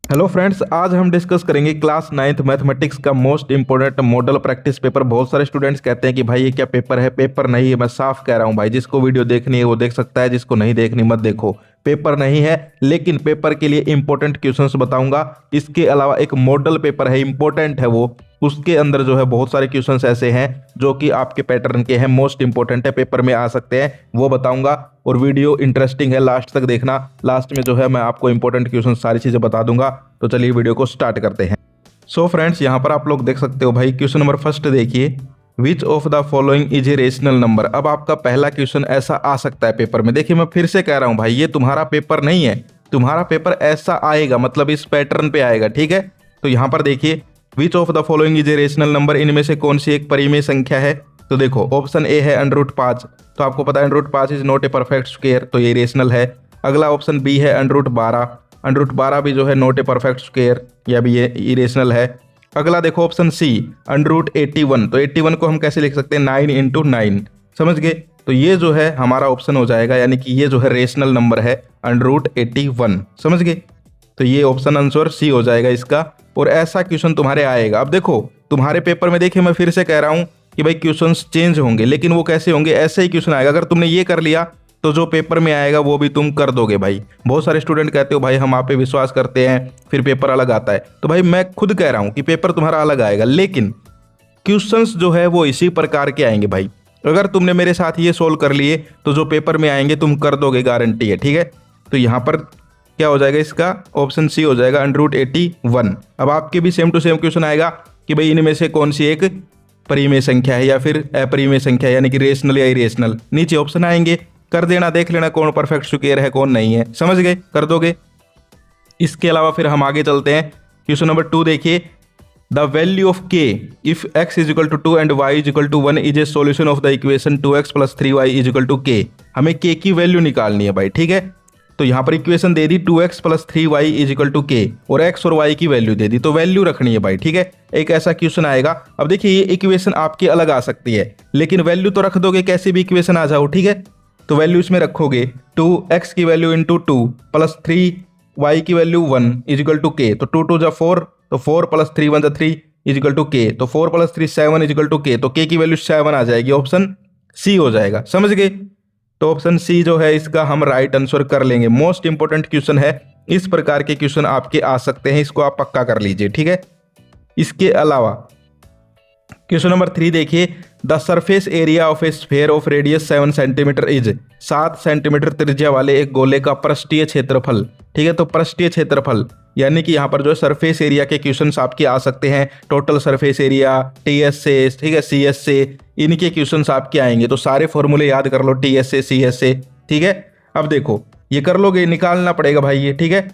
Hello friends, आज हम discuss करेंगे क्लास 9th मैथमेटिक्स का most important model practice paper. बहुत सारे स्टूडेंट्स कहते हैं कि भाई ये क्या पेपर है। पेपर नहीं है, मैं साफ कह रहा हूं भाई। जिसको वीडियो देखनी है वो देख सकता है, जिसको नहीं देखनी मत देखो। पेपर नहीं है, लेकिन पेपर के लिए इंपॉर्टेंट क्वेश्चंस बताऊंगा। इसके अलावा एक मॉडल पेपर है, इंपॉर्टेंट है वो। उसके अंदर जो है बहुत सारे क्वेश्चंस ऐसे हैं जो कि आपके पैटर्न के हैं, मोस्ट इंपॉर्टेंट है, पेपर में आ सकते हैं, वो बताऊंगा। और वीडियो इंटरेस्टिंग है, लास्ट तक देखना। लास्ट में जो है मैं आपको इंपॉर्टेंट क्वेश्चन सारी चीजें बता दूंगा। तो चलिए वीडियो को स्टार्ट करते हैं। सो फ्रेंड्स, यहाँ पर आप लोग देख सकते हो भाई, क्वेश्चन नंबर फर्स्ट देखिए, which of the following is a rational number. अब आपका पहला क्वेश्चन ऐसा आ सकता है पेपर में। देखिए मैं फिर से कह रहा हूं भाई, ये तुम्हारा पेपर नहीं है, तुम्हारा पेपर ऐसा आएगा, मतलब इस पैटर्न पे आएगा, ठीक है। तो यहाँ पर देखिए, which of the following is a rational number, इनमें से कौन सी एक परिमेय संख्या है। तो देखो ऑप्शन ए है √5, तो आपको पता है √5 is not a perfect square, तो ये रेशनल है। अगला ऑप्शन बी है √12, √12 भी जो है नॉट ए परफेक्ट स्क्वायर, या भी ये इरेशनल है। अगला देखो ऑप्शन सी √81, तो 81 को हम कैसे लिख सकते हैं, 9 × 9, समझ गए। तो ये जो है हमारा ऑप्शन हो जाएगा, यानी कि ये जो है रेशनल नंबर है √81, समझ गए। तो ये ऑप्शन आंसर सी हो जाएगा इसका। और ऐसा क्वेश्चन तुम्हारे आएगा। अब देखो तुम्हारे पेपर में, देखिए मैं फिर से कह रहा हूं कि भाई क्वेश्चंस चेंज होंगे, लेकिन वो कैसे होंगे, ऐसे ही क्वेश्चन आएगा। अगर तुमने ये कर लिया तो जो पेपर में आएगा वो भी तुम कर दोगे भाई। बहुत सारे स्टूडेंट कहते हो भाई हम आप पे विश्वास करते हैं, फिर पेपर अलग आता है। तो भाई मैं खुद कह रहा हूं कि पेपर तुम्हारा अलग आएगा, लेकिन क्वेश्चंस जो है वो इसी प्रकार के आएंगे भाई। अगर तुमने मेरे साथ ये सोल्व कर लिए तो जो पेपर में आएंगे तुम कर दोगे, गारंटी है, ठीक है। तो यहाँ पर क्या हो जाएगा, इसका ऑप्शन सी हो जाएगा √81। अब आपके भी सेम टू सेम क्वेश्चन आएगा कि भाई इनमें से कौन सी एक परिमेय संख्या है या फिर अपरिमेय संख्या है, यानी कि रेशनल या इरेशनल। नीचे ऑप्शन आएंगे, कर देना, देख लेना कौन परफेक्ट स्क्वायर है कौन नहीं है, समझ गए, कर दोगे। इसके अलावा फिर हम आगे चलते हैं। क्वेश्चन नंबर 2 देखिए, the value of k if x = 2 and y = 1 is A solution of the equation 2x + 3y = k। हमें k की वैल्यू निकालनी है भाई, ठीक है। तो यहाँ पर इक्वेशन दे दी 2x + 3y = k, और x और y की वैल्यू दे दी, तो वैल्यू रखनी है भाई, ठीक है। एक ऐसा क्वेश्चन आएगा। अब देखिए ये इक्वेशन आपकी अलग आ सकती है, लेकिन वैल्यू तो रख दोगे, कैसी भी इक्वेशन आ जाओ, ठीक है। तो वैल्यू इसमें रखोगे 2x की वैल्यू × 2 + 3y की वैल्यू 1 = k। तो 2 2 = 4, तो 4 + 3 1 3 = k। तो 4 + 3 7 = k। तो k की वैल्यू 7 आ जाएगी, ऑप्शन सी हो जाएगा, समझ गए। तो ऑप्शन सी जो है इसका हम राइट आंसर कर लेंगे। मोस्ट इंपोर्टेंट क्वेश्चन है, इस प्रकार के क्वेश्चन आपके आ सकते हैं, इसको आप पक्का कर लीजिए, ठीक है। इसके अलावा क्वेश्चन नंबर 3 देखिए, the surface area of A sphere of radius 7 centimetre is, 7 centimetre त्रिज्या वाले एक गोले का पृष्ठीय क्षेत्रफल, ठीक है। तो पृष्ठीय क्षेत्रफल यानी कि यहाँ पर जो है सरफेस एरिया के क्वेश्चंस आपके आ सकते हैं। टोटल सरफेस एरिया, टीएस से, ठीक है, सीएस से, इनके क्वेश्चंस आपके आएंगे। तो सारे फॉर्मूले याद कर लो, टीएस से, सीएस से, ठीक है। अब देखो ये कर लोगे, निकालना पड़ेगा भाई ये, ठीक है।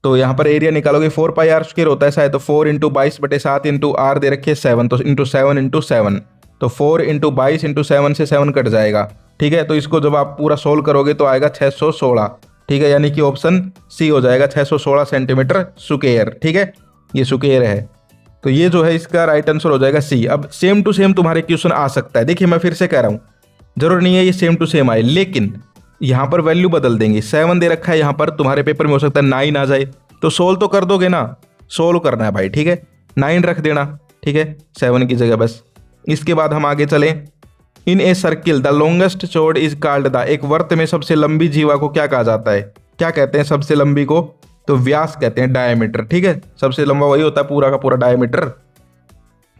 तो यहाँ पर एरिया निकालोगे, 4πr² होता है शायद, तो 4 × 22/7 × r दे रखे 7, तो × 7 × 7, तो 4 × 22 × 7 से 7 कट जाएगा, ठीक है। तो इसको जब आप पूरा सोल्व करोगे तो आएगा 616, ठीक है, यानी कि ऑप्शन सी हो जाएगा 616 सेंटीमीटर स्क्वायर, ठीक है, ये स्क्वायर है। तो ये जो है इसका राइट आंसर हो जाएगा सी। अब सेम टू सेम तुम्हारे क्वेश्चन आ सकता है। देखिए मैं फिर से कह रहा हूँ, जरूर नहीं है ये सेम टू सेम आए, लेकिन यहाँ पर वैल्यू बदल देंगे। 7 दे रखा है यहाँ पर, तुम्हारे पेपर में हो सकता है 9 आ जाए, तो सोल्व तो कर दोगे ना, सोल्व करना है भाई, ठीक है। 9 रख देना, ठीक है, 7 की जगह बस। इसके बाद हम आगे चलें। In a circle the longest chord is called the, एक वर्त में सबसे लंबी जीवा को क्या कहा जाता है, क्या कहते हैं सबसे लंबी को, तो व्यास कहते हैं, डायमीटर, ठीक है। सबसे लंबा वही होता है, पूरा का पूरा डायमीटर।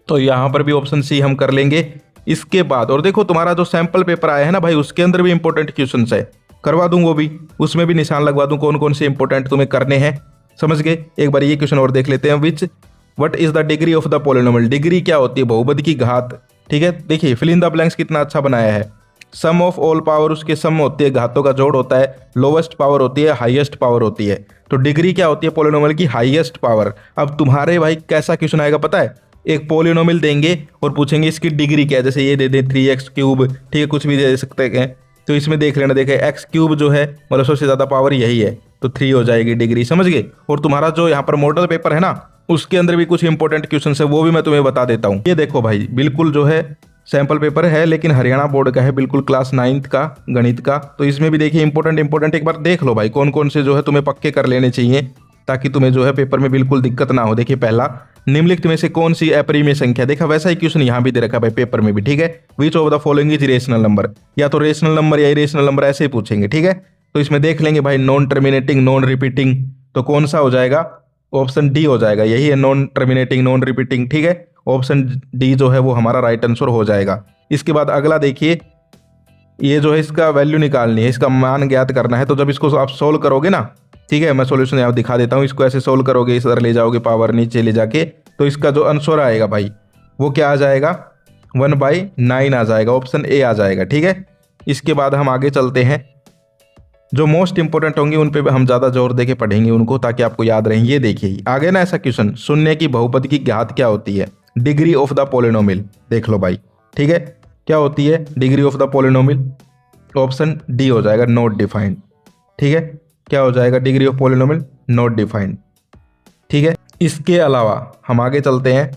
तो यहाँ पर भी ऑप्शन सी हम कर लेंगे। इसके बाद और देखो तुम्हारा जो सैंपल पेपर आया है ना भाई, उसके अंदर भी इंपॉर्टेंट क्वेश्चन है, करवा दूं वो भी, उसमें भी निशान लगवा दूं कौन कौन से इंपॉर्टेंट तुम्हें करने हैं, समझ गए। एक बार ये क्वेश्चन और देख लेते हैं, विच what is the degree of the polynomial, degree क्या होती है बहुपद की घात, ठीक है। देखिए फिल इन द ब्लैंक्स कितना अच्छा बनाया है। सम ऑफ ऑल पावर, उसके सम होती है, घातों का जोड़ होता है, लोवेस्ट पावर होती है, हाईएस्ट पावर होती है। तो डिग्री क्या होती है पॉलिनोमियल की, हाईएस्ट पावर। अब तुम्हारे भाई कैसा क्वेश्चन आएगा पता है, एक पॉलिनोमियल देंगे और पूछेंगे इसकी डिग्री क्या है, जैसे ये दे दें 3x3, ठीक है, कुछ भी दे सकते हैं। तो इसमें देख लेना, देखे x³ जो है मतलब सबसे ज्यादा पावर यही है, तो 3 हो जाएगी डिग्री, समझ गए। और तुम्हारा जो यहाँ पर मॉडल पेपर है ना, उसके अंदर भी कुछ इंपॉर्टेंट क्वेश्चन है, वो भी मैं तुम्हें बता देता हूँ। ये देखो भाई, बिल्कुल जो है सैंपल पेपर है, लेकिन हरियाणा बोर्ड का है, बिल्कुल क्लास 9th का गणित का। तो इसमें भी देखिए इंपॉर्टेंट एक बार देख लो भाई, कौन कौन से जो है तुम्हें पक्के कर लेने चाहिए। ताकि तुम्हें जो है पेपर में बिल्कुल दिक्कत ना हो। देखिए पहला, निम्नलिखित में से कौन सी अपरिमेय संख्या, देखा वैसा ही क्वेश्चन यहाँ भी दे रखा है भाई पेपर में भी, ठीक है। Which of the following is rational number, या तो रेशनल नंबर या इरेशनल नंबर ऐसे ही पूछेंगे, ठीक है। तो इसमें देख लेंगे भाई नॉन टर्मिनेटिंग नॉन रिपीटिंग, तो कौन सा हो जाएगा, ऑप्शन डी हो जाएगा, यही है नॉन टर्मिनेटिंग नॉन रिपीटिंग, ठीक है। ऑप्शन डी जो है वो हमारा राइट आंसर हो जाएगा। इसके बाद अगला देखिए, ये जो है इसका वैल्यू निकालनी है, इसका मान ज्ञात करना है। तो जब इसको आप सोल्व करोगे ना, ठीक है, मैं सॉल्यूशन यहाँ दिखा देता हूँ, इसको ऐसे सोल्व करोगे, इस तरह ले जाओगे पावर नीचे ले जाके, तो इसका जो आंसर आएगा भाई वो क्या आ जाएगा, 1/9 आ जाएगा, ऑप्शन ए आ जाएगा, ठीक है। इसके बाद हम आगे चलते हैं, जो मोस्ट इंपोर्टेंट होंगे उन पे हम ज़्यादा जोर देके पढ़ेंगे उनको, ताकि आपको याद रहें। ये देखिए आगे ना ऐसा क्वेश्चन, शून्य की बहुपद की घात क्या होती है, डिग्री ऑफ द पॉलिनोमियल, देख लो भाई, ठीक है, क्या होती है degree of the polynomial, option D हो जाएगा नॉट डिफाइंड, ठीक है। क्या हो जाएगा, degree of polynomial not defined, ठीक है। इसके अलावा हम आगे चलते हैं,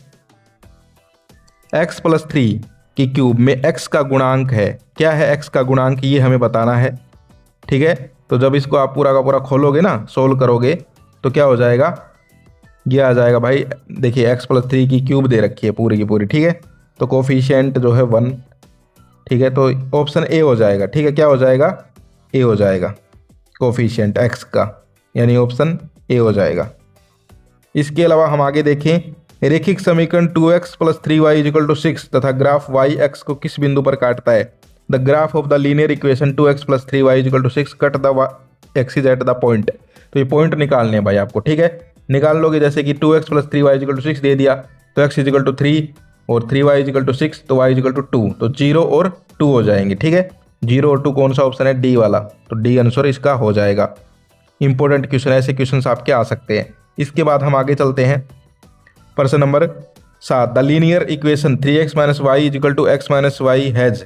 x+3 की क्यूब में x का गुणांक है, क्या है x का गुणांक, ये हमें बताना है, ठीक है। तो जब इसको आप पूरा का पूरा खोलोगे ना, सोल्व करोगे, तो क्या हो जाएगा, ये आ जाएगा भाई, देखिए x+3 की क्यूब दे रखी है पूरी की पूरी, ठीक है। तो कोफिशिएंट जो है 1, ठीक है, तो ऑप्शन ए हो जाएगा, ठीक है। क्या हो जाएगा, ए हो जाएगा कोफिशिएंट x का, यानी ऑप्शन ए हो जाएगा। इसके अलावा हम आगे देखें, रेखिक समीकरण 2x + 3y = 6 तथा ग्राफ y x को किस बिंदु पर काटता है, the graph of the linear equation 2x + 3y = 6 cut the axis at the point. तो ये पॉइंट निकालने हैं भाई आपको, ठीक है। निकाल लोगे, जैसे कि 2x + 3y = 6 दे दिया, तो x = 3 और 3y = 6, तो y = 2, तो 0 और 2 हो जाएंगे, ठीक है। 0 और 2 कौन सा ऑप्शन है, डी वाला, तो डी आंसर इसका हो जाएगा। इंपॉर्टेंट क्वेश्चन, ऐसे क्वेश्चन आपके आ सकते हैं। इसके बाद हम आगे चलते हैं, प्रश्न number 7, the linear equation 3x - y = x - y has,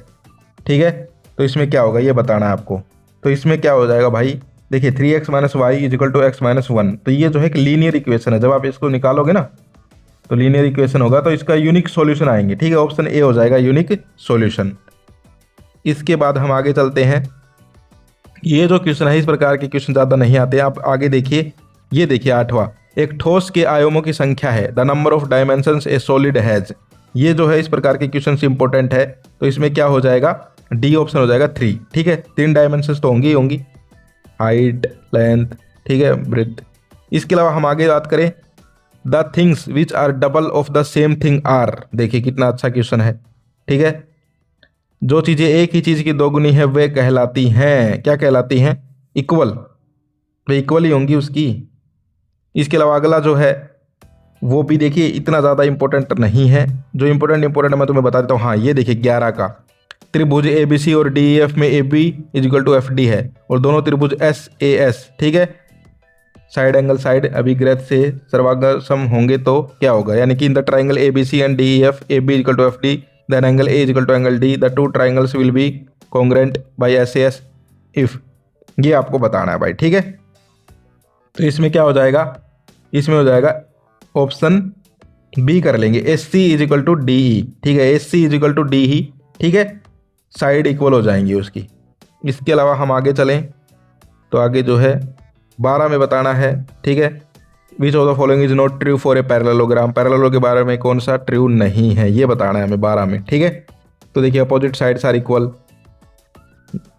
ठीक है। तो इसमें क्या होगा ये बताना है आपको। तो इसमें क्या हो जाएगा भाई, देखिए 3x - y = x - 1, तो ये जो है एक लीनियर इक्वेशन है। जब आप इसको निकालोगे ना, तो लीनियर इक्वेशन होगा, तो इसका यूनिक सॉल्यूशन आएंगे, ठीक है। ऑप्शन ए हो जाएगा यूनिक सॉल्यूशन। इसके बाद हम आगे चलते हैं, ये जो क्वेश्चन है इस प्रकार के क्वेश्चन ज़्यादा नहीं आते। आप आगे देखिए, ये देखिए 8वां, एक ठोस के आयामों की संख्या है, the number of dimensions A solid has. ये जो है इस प्रकार के क्वेश्चन इंपॉर्टेंट है, तो इसमें क्या हो जाएगा, डी ऑप्शन हो जाएगा 3, ठीक है। 3 डायमेंशंस तो होंगी होंगी, हाइट, लेंथ, ठीक है, ब्रेथ। इसके अलावा हम आगे बात करें, the things which are double of the same thing are, देखिए कितना अच्छा क्वेश्चन है, ठीक है। जो चीज़ें एक ही चीज़ की दोगुनी है वे कहलाती हैं, क्या कहलाती हैं, इक्वल, वे इक्वल ही होंगी उसकी। इसके अलावा अगला जो है वो भी देखिए इतना ज़्यादा इंपॉर्टेंट नहीं है, जो इंपॉर्टेंट मैं तुम्हें बता देता हूँ। हाँ ये देखिए 11 का, त्रिभुज ABC और DEF में AB = FD है, और दोनों त्रिभुज SAS, ठीक है, साइड एंगल साइड अभिग्रह से सर्वागसम होंगे तो क्या होगा, यानी कि in the triangle ABC and DEF AB = FD, then angle A = angle D, the two triangles will be congruent by SAS if, ये आपको बताना है भाई, ठीक है। तो इसमें क्या हो जाएगा, इसमें हो जाएगा ऑप्शन बी कर लेंगे, SC = DE, ठीक है, SC = DE, ठीक है, साइड इक्वल हो जाएंगी उसकी। इसके अलावा हम आगे चलें, तो आगे जो है 12 में बताना है, ठीक है, which of the following is not true for a parallelogram, parallelogram के बारे में कौन सा ट्रू नहीं है, ये बताना है हमें 12 में, ठीक है। तो देखिए अपोजिट साइड्स आर इक्वल,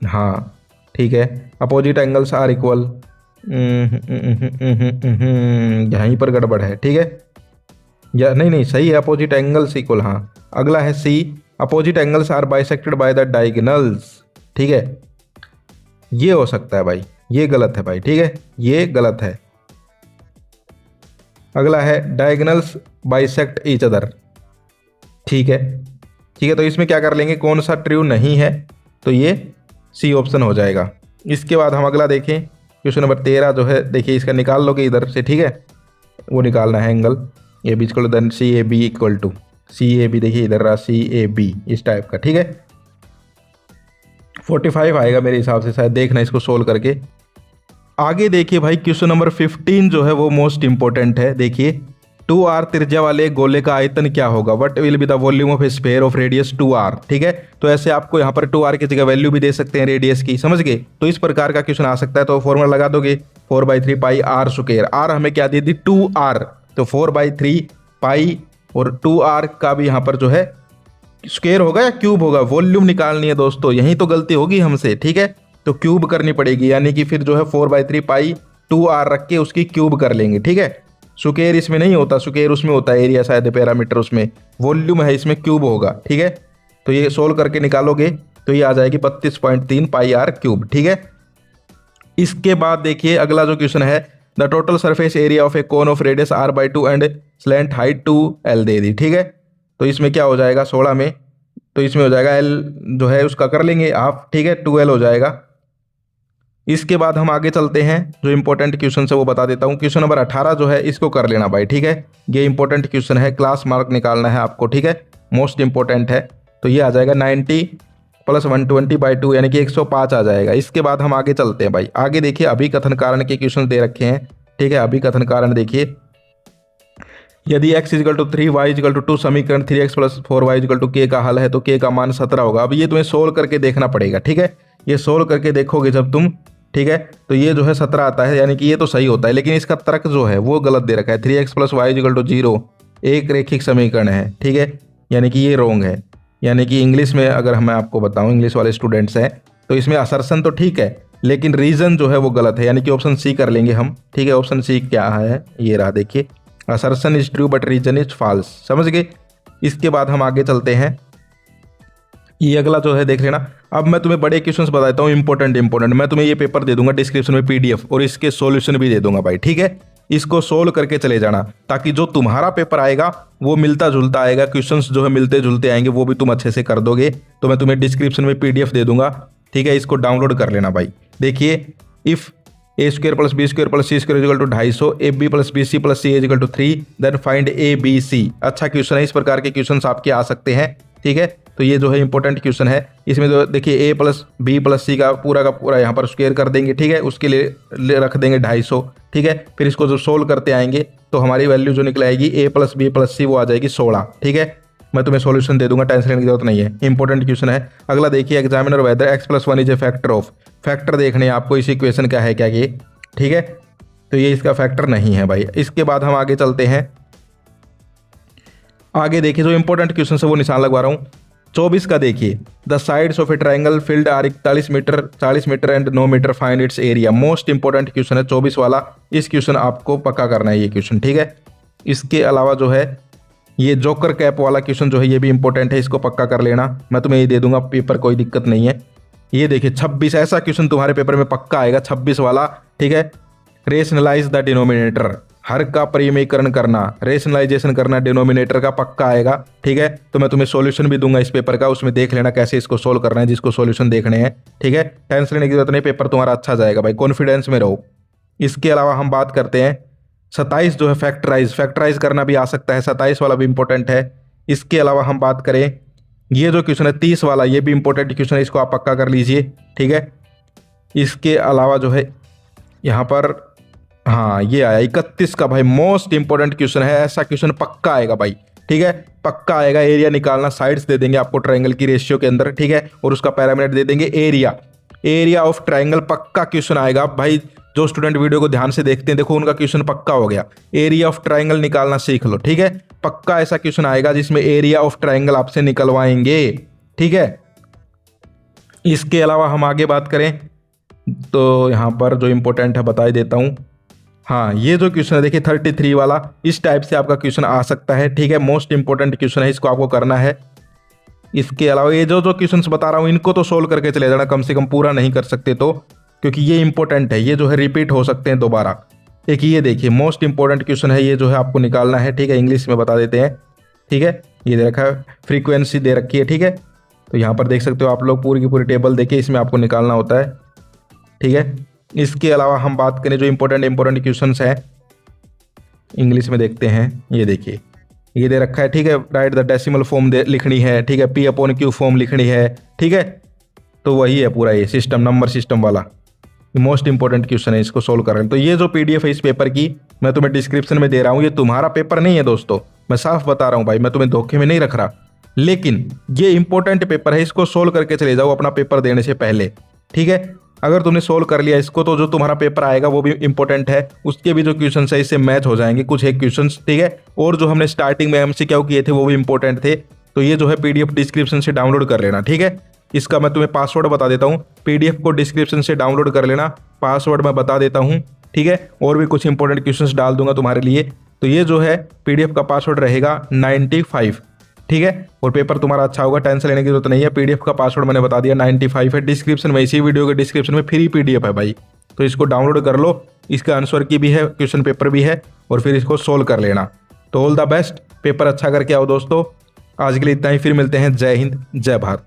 हाँ ठीक है, अपोजिट एंगल्स आर इक्वल, यहीं पर गड़बड़ है, ठीक है, या नहीं सही है, अपोजिट एंगल्स इक्वल, हाँ। अगला है C, opposite angles are bisected by the diagonals, ठीक है, ये हो सकता है भाई, ये गलत है भाई, ठीक है, ये गलत है। अगला है डायगोनल्स बाइसेक्ट ईच अदर, ठीक है, ठीक है। तो इसमें क्या कर लेंगे, कौन सा ट्रू नहीं है, तो ये सी ऑप्शन हो जाएगा। इसके बाद हम अगला देखें, क्वेश्चन नंबर 13 जो है, देखिए इसका निकाल लोगे इधर से, ठीक है, वो निकालना है angle AB = then CAB = CAB, देखिए इधर रहा CAB, इस टाइप का, ठीक है। 45 आएगा मेरे हिसाब से, शायद देखना इसको सोल्व करके। आगे देखिए भाई क्वेश्चन नंबर 15 जो है वो मोस्ट इंपॉर्टेंट है। देखिए 2r त्रिज्या वाले गोले का आयतन क्या होगा, what will be the volume of A sphere of radius 2r। ठीक है, तो ऐसे आपको यहाँ पर 2r की जगह वैल्यू भी दे सकते हैं रेडियस की, समझ गए। तो इस प्रकार का क्वेश्चन आ सकता है। तो फॉर्मूला लगा दोगे 4/3 पाई r स्क्वायर। r हमें क्या दी थी 2r, तो 4/3 पाई और 2r का भी यहाँ पर जो है स्क्वायर होगा या क्यूब होगा, वॉल्यूम निकालनी है दोस्तों, यही तो गलती होगी हमसे। ठीक है, तो क्यूब करनी पड़ेगी, यानी कि फिर जो है 4/3 पाई 2r रख के उसकी क्यूब कर लेंगे। ठीक है, स्क्वायर इसमें नहीं होता, स्क्वायर उसमें होता है एरिया, शायद पैरामीटर उसमें, वॉल्यूम है इसमें क्यूब होगा। ठीक है, तो ये सोल्व करके निकालोगे तो ये आ जाएगी 32.3 पाई r क्यूब। ठीक है, इसके बाद देखिए अगला जो क्वेश्चन है, the total surface area of A cone of radius r/2 and slant height 2l दे दी। ठीक है, तो इसमें क्या हो जाएगा 16 में, तो इसमें हो जाएगा l जो है उसका कर लेंगे हाफ। ठीक है, 2l हो जाएगा। इसके बाद हम आगे चलते हैं, जो इंपॉर्टेंट क्वेश्चन है वो बता देता हूँ। क्वेश्चन नंबर 18 जो है इसको कर लेना भाई। ठीक है, ये इंपॉर्टेंट क्वेश्चन है, क्लास मार्क निकालना है आपको। ठीक है, मोस्ट इंपॉर्टेंट है। तो ये आ जाएगा 90 + 120/2 यानी कि 105 आ जाएगा। इसके बाद हम आगे चलते हैं भाई। आगे देखिए अभिकथन कारण के क्वेश्चन दे रखे हैं। ठीक है, अभिकथन कारण देखिए, यदि x = 3 y = 2 समीकरण 3x + 4y = k का हल है तो k का मान 17 होगा। अब ये तुम्हें सोल्व करके देखना पड़ेगा। ठीक है, ये सोल्व करके देखोगे जब तुम, ठीक है, तो ये जो है 17 आता है, यानी कि ये तो सही होता है, लेकिन इसका तर्क जो है वो गलत दे रखा है। 3x + y = 0 एक रेखिक समीकरण है। ठीक है, यानी कि ये रॉन्ग है। यानी कि इंग्लिश में अगर मैं आपको बताऊं, इंग्लिश वाले स्टूडेंट्स हैं तो इसमें असर्शन तो ठीक है, लेकिन रीजन जो है वो गलत है, यानी कि ऑप्शन सी कर लेंगे हम। ठीक है, ऑप्शन सी क्या है, ये रहा देखिए, assertion is true but reason is false. समझ गए। इसके बाद हम आगे चलते हैं, ये अगला जो है देख लेना। अब मैं तुम्हें बड़े क्वेश्चंस बताता हूँ, इंपॉर्टेंट। मैं तुम्हें ये पेपर दे दूंगा डिस्क्रिप्शन में पीडीएफ, और इसके सॉल्यूशन भी दे दूंगा भाई। ठीक है, इसको सोल्व करके चले जाना, ताकि जो तुम्हारा पेपर आएगा वो मिलता जुलता आएगा, क्वेश्चंस जो है मिलते जुलते आएंगे, वो भी तुम अच्छे से कर दोगे। तो मैं तुम्हें डिस्क्रिप्शन में पीडीएफ दे दूंगा। ठीक है, इसको डाउनलोड कर लेना भाई। देखिए, if a² + b² + c² = 250, ab + bc + ca = 3, then find abc। अच्छा क्वेश्चन है, इस प्रकार के क्वेश्चंस आपके आ सकते हैं। ठीक है, तो ये जो है इंपॉर्टेंट क्वेश्चन है। इसमें जो देखिए a + b + c का पूरा यहाँ पर स्क्वायर कर देंगे। ठीक है, उसके लिए रख देंगे 250। ठीक है, फिर इसको जब सोल्व करते आएंगे तो हमारी वैल्यू जो निकल आएगी a + b + c वो आ जाएगी 16। ठीक है, मैं तुम्हें सॉल्यूशन दे दूंगा, टेंशन लेने की जरूरत नहीं है, इंपॉर्टेंट क्वेश्चन है। अगला देखिए, examine whether x + 1 is a factor of, factor देखने हैं आपको इस इक्वेशन का है क्या ये। ठीक है, तो ये इसका फैक्टर नहीं है भाई। इसके बाद हम आगे चलते हैं। आगे देखिए, जो इंपॉर्टेंट क्वेश्चन है वो निशान लगवा रहा हूँ। 24 का देखिए, the sides of a triangle field are 41 metre, 40 metre and 9 metre, find its area. Most important question है 24 वाला, इस क्वेश्चन आपको पक्का करना है ये क्वेश्चन। ठीक है, इसके अलावा जो है ये जोकर कैप वाला क्वेश्चन जो है ये भी इंपॉर्टेंट है, इसको पक्का कर लेना। मैं तुम्हें ये दे दूंगा पेपर, कोई दिक्कत नहीं है। ये देखिए 26 ऐसा क्वेश्चन तुम्हारे पेपर में पक्का आएगा, 26 वाला। ठीक है, रेशनलाइज द डिनोमिनेटर, हर का परिमेयकरण करना, रेशनलाइजेशन करना डिनोमिनेटर का पक्का आएगा। ठीक है, तो मैं तुम्हें सॉल्यूशन भी दूंगा इस पेपर का, उसमें देख लेना कैसे इसको सोल्व करना है, जिसको सॉल्यूशन देखने हैं। ठीक है, टेंशन लेने की जरूरत नहीं, पेपर तुम्हारा अच्छा जाएगा भाई, कॉन्फिडेंस में रहो। इसके अलावा हम बात करते हैं 27 जो है फैक्टराइज करना भी आ सकता है, 27 वाला भी इंपॉर्टेंट है। इसके अलावा हम बात करें, ये जो क्वेश्चन है 30 वाला, ये भी इंपॉर्टेंट क्वेश्चन है, इसको आप पक्का कर लीजिए। ठीक है, इसके अलावा जो है यहाँ पर, हाँ ये आया 31 का भाई, मोस्ट इंपॉर्टेंट क्वेश्चन है, ऐसा क्वेश्चन पक्का आएगा भाई। ठीक है, पक्का आएगा। एरिया निकालना, साइड्स दे देंगे आपको ट्रायंगल की रेशियो के अंदर। ठीक है, और उसका पैरामीटर दे देंगे एरिया ऑफ ट्रायंगल, पक्का क्वेश्चन आएगा भाई। जो स्टूडेंट वीडियो को ध्यान से देखते हैं, देखो उनका क्वेश्चन पक्का हो गया। एरिया ऑफ ट्रायंगल निकालना सीख लो। ठीक है, पक्का ऐसा क्वेश्चन आएगा जिसमें एरिया ऑफ ट्रायंगल आपसे निकलवाएंगे। ठीक है, इसके अलावा हम आगे बात करें तो यहाँ पर जो इंपॉर्टेंट है बता ही देता हूँ। हाँ, ये जो क्वेश्चन है देखिए 33 वाला, इस टाइप से आपका क्वेश्चन आ सकता है। ठीक है, मोस्ट इंपॉर्टेंट क्वेश्चन है, इसको आपको करना है। इसके अलावा ये जो क्वेश्चंस बता रहा हूँ इनको तो सोल्व करके चले जाना, कम से कम पूरा नहीं कर सकते तो, क्योंकि ये इंपॉर्टेंट है, ये जो है रिपीट हो सकते हैं दोबारा। एक ये देखिए मोस्ट इंपॉर्टेंट क्वेश्चन है, ये जो है आपको निकालना है। ठीक है, इंग्लिश में बता देते हैं। ठीक है, ये दे रखा है, फ्रीक्वेंसी दे रखी है। ठीक है, तो यहाँ पर देख सकते हो आप लोग, पूरी की पूरी टेबल देखिए, इसमें आपको निकालना होता है। ठीक है, इसके अलावा हम बात करें जो इंपॉर्टेंट क्वेश्चंस हैं, इंग्लिश में देखते हैं। ये देखिए, ये दे रखा है। ठीक है, राइट द डेसिमल फॉर्म लिखनी है। ठीक है, P/Q फॉर्म लिखनी है। ठीक है, तो वही है पूरा ये सिस्टम, नंबर सिस्टम वाला मोस्ट इंपॉर्टेंट क्वेश्चन है, इसको सोल्व कर रहे हैं। तो ये जो PDF है इस पेपर की, मैं तुम्हें डिस्क्रिप्शन में दे रहा हूँ, ये तुम्हारा पेपर नहीं है दोस्तों, मैं साफ बता रहा हूँ भाई, मैं तुम्हें धोखे में नहीं रख रहा। लेकिन ये इंपॉर्टेंट पेपर है, इसको सोल्व करके चले जाओ अपना पेपर देने से पहले, ठीक है। अगर तुमने सोल्व कर लिया इसको तो जो तुम्हारा पेपर आएगा वो भी इंपॉर्टेंट है, उसके भी जो क्वेश्चन है इससे मैच हो जाएंगे कुछ एक क्वेश्चन, ठीक है। और जो हमने स्टार्टिंग में एमसीक्यू किए थे वो भी इंपॉर्टेंट थे। तो ये जो है पीडीएफ डिस्क्रिप्शन से डाउनलोड कर लेना, ठीक है। इसका मैं तुम्हें पासवर्ड बता देता हूँ, पीडीएफ को डिस्क्रिप्शन से डाउनलोड कर लेना, पासवर्ड मैं बता देता हूँ, ठीक है। और भी कुछ इंपॉर्टेंट क्वेश्चंस डाल दूंगा तुम्हारे लिए। तो ये जो है पीडीएफ का पासवर्ड रहेगा 95, ठीक है। और पेपर तुम्हारा अच्छा होगा, टेंशन लेने की जरूरत नहीं है। पीडीएफ का पासवर्ड मैंने बता दिया 95 है, डिस्क्रिप्शन में, इसी वीडियो के डिस्क्रिप्शन में फ्री पीडीएफ है भाई, तो इसको डाउनलोड कर लो। इसका आंसर की भी है, क्वेश्चन पेपर भी है, और फिर इसको सोल्व कर लेना। तो ऑल द बेस्ट, पेपर अच्छा करके आओ दोस्तों। आज के लिए इतना ही, फिर मिलते हैं। जय हिंद, जय भारत।